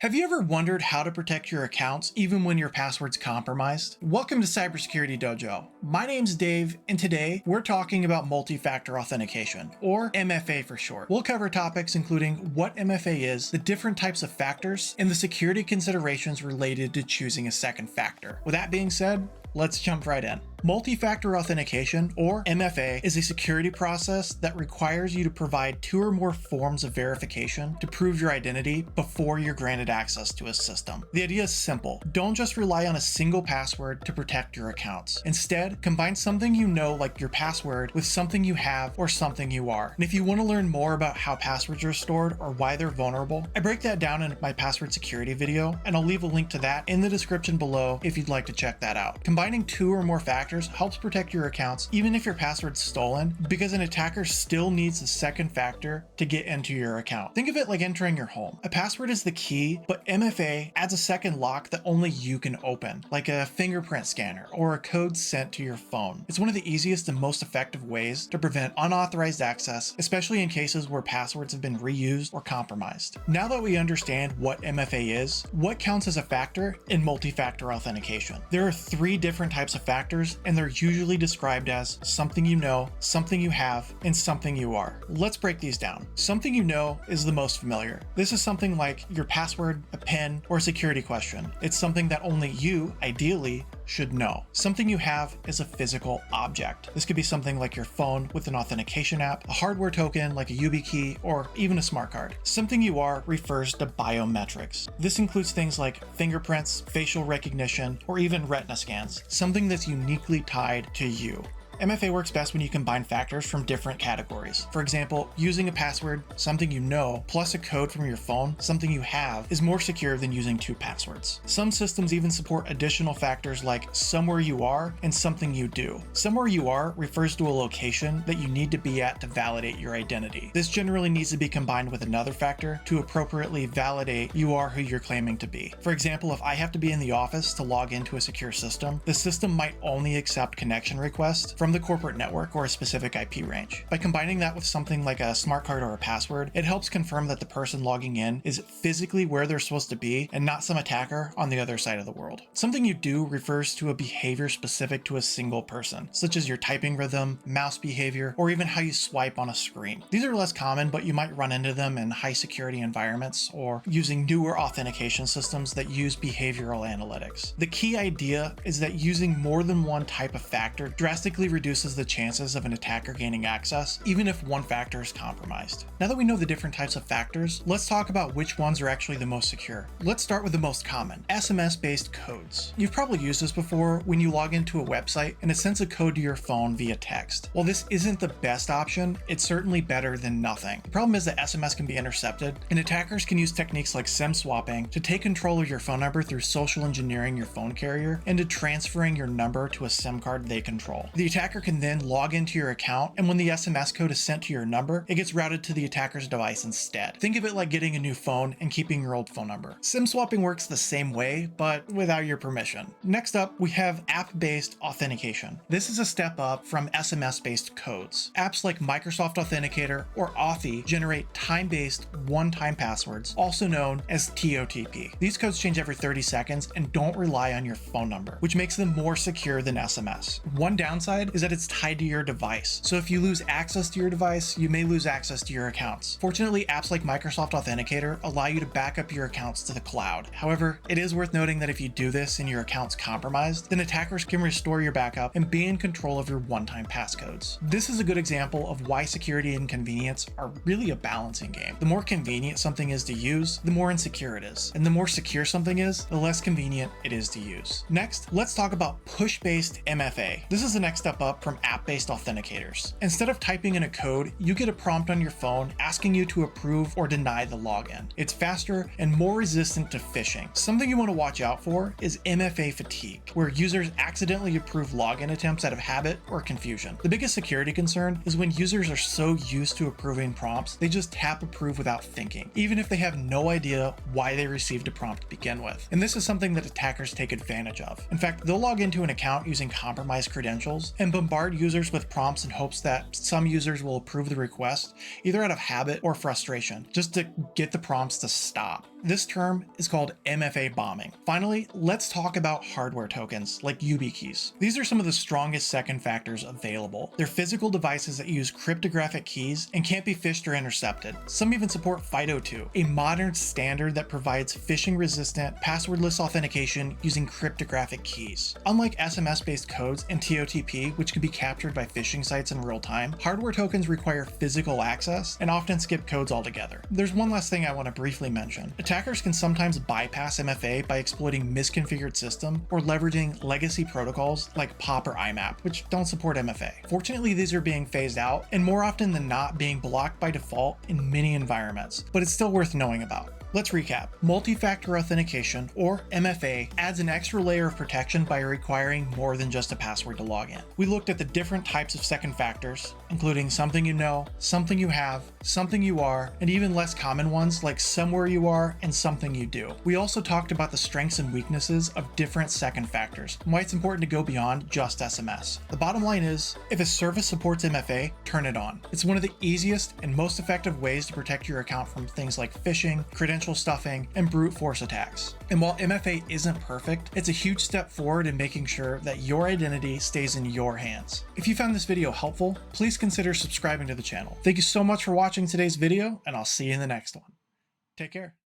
Have you ever wondered how to protect your accounts even when your password's compromised? Welcome to Cybersecurity Dojo. My name's Dave, and today we're talking about multi-factor authentication, or MFA for short. We'll cover topics including what MFA is, the different types of factors, and the security considerations related to choosing a second factor. With that being said, let's jump right in. Multi-factor authentication, or MFA, is a security process that requires you to provide two or more forms of verification to prove your identity before you're granted access to a system. The idea is simple. Don't just rely on a single password to protect your accounts. Instead, combine something you know, like your password, with something you have or something you are. And if you want to learn more about how passwords are stored or why they're vulnerable, I break that down in my password security video, and I'll leave a link to that in the description below if you'd like to check that out. Combining two or more factors helps protect your accounts even if your password's stolen, because an attacker still needs a second factor to get into your account. Think of it like entering your home. A password is the key, but MFA adds a second lock that only you can open, like a fingerprint scanner or a code sent to your phone. It's one of the easiest and most effective ways to prevent unauthorized access, especially in cases where passwords have been reused or compromised. Now that we understand what MFA is, what counts as a factor in multi-factor authentication? There are three different types of factors, and they're usually described as something you know, something you have, and something you are. Let's break these down. Something you know is the most familiar. This is something like your password, a PIN, or a security question. It's something that only you, ideally, should know. Something you have is a physical object. This could be something like your phone with an authentication app, a hardware token like a YubiKey, or even a smart card. Something you are refers to biometrics. This includes things like fingerprints, facial recognition, or even retina scans, something that's uniquely tied to you. MFA works best when you combine factors from different categories. For example, using a password, something you know, plus a code from your phone, something you have, is more secure than using two passwords. Some systems even support additional factors like somewhere you are and something you do. Somewhere you are refers to a location that you need to be at to validate your identity. This generally needs to be combined with another factor to appropriately validate you are who you're claiming to be. For example, if I have to be in the office to log into a secure system, the system might only accept connection requests from the corporate network or a specific IP range. By combining that with something like a smart card or a password, it helps confirm that the person logging in is physically where they're supposed to be and not some attacker on the other side of the world. Something you do refers to a behavior specific to a single person, such as your typing rhythm, mouse behavior, or even how you swipe on a screen. These are less common, but you might run into them in high security environments or using newer authentication systems that use behavioral analytics. The key idea is that using more than one type of factor drastically reduces the chances of an attacker gaining access, even if one factor is compromised. Now that we know the different types of factors, let's talk about which ones are actually the most secure. Let's start with the most common, SMS-based codes. You've probably used this before when you log into a website and it sends a code to your phone via text. While this isn't the best option, it's certainly better than nothing. The problem is that SMS can be intercepted, and attackers can use techniques like SIM swapping to take control of your phone number through social engineering your phone carrier into transferring your number to a SIM card they control. The attacker can then log into your account, and when the SMS code is sent to your number, it gets routed to the attacker's device instead. Think of it like getting a new phone and keeping your old phone number. SIM swapping works the same way, but without your permission. Next up, we have app-based authentication. This is a step up from SMS-based codes. Apps like Microsoft Authenticator or Authy generate time-based one-time passwords, also known as TOTP. These codes change every 30 seconds and don't rely on your phone number, which makes them more secure than SMS. One downside is that it's tied to your device. So if you lose access to your device, you may lose access to your accounts. Fortunately, apps like Microsoft Authenticator allow you to back up your accounts to the cloud. However, it is worth noting that if you do this and your account's compromised, then attackers can restore your backup and be in control of your one-time passcodes. This is a good example of why security and convenience are really a balancing game. The more convenient something is to use, the more insecure it is. And the more secure something is, the less convenient it is to use. Next, let's talk about push-based MFA. This is the next step up from app-based authenticators. Instead of typing in a code, you get a prompt on your phone asking you to approve or deny the login. It's faster and more resistant to phishing. Something you want to watch out for is MFA fatigue, where users accidentally approve login attempts out of habit or confusion. The biggest security concern is when users are so used to approving prompts, they just tap approve without thinking, even if they have no idea why they received a prompt to begin with. And this is something that attackers take advantage of. In fact, they'll log into an account using compromised credentials and bombard users with prompts in hopes that some users will approve the request, either out of habit or frustration, just to get the prompts to stop. This term is called MFA bombing. Finally, let's talk about hardware tokens like YubiKeys. These are some of the strongest second factors available. They're physical devices that use cryptographic keys and can't be phished or intercepted. Some even support FIDO2, a modern standard that provides phishing-resistant, passwordless authentication using cryptographic keys. Unlike SMS-based codes and TOTP, which can be captured by phishing sites in real time, hardware tokens require physical access and often skip codes altogether. There's one last thing I want to briefly mention. Attackers can sometimes bypass MFA by exploiting misconfigured system or leveraging legacy protocols like POP or IMAP, which don't support MFA. Fortunately, these are being phased out and more often than not being blocked by default in many environments, but it's still worth knowing about. Let's recap. Multi-Factor Authentication, or MFA, adds an extra layer of protection by requiring more than just a password to log in. We looked at the different types of second factors, including something you know, something you have, something you are, and even less common ones like somewhere you are and something you do. We also talked about the strengths and weaknesses of different second factors and why it's important to go beyond just SMS. The bottom line is, if a service supports MFA, turn it on. It's one of the easiest and most effective ways to protect your account from things like phishing, credential stuffing, and brute force attacks. And while MFA isn't perfect, it's a huge step forward in making sure that your identity stays in your hands. If you found this video helpful, please consider subscribing to the channel. Thank you so much for watching today's video, and I'll see you in the next one. Take care.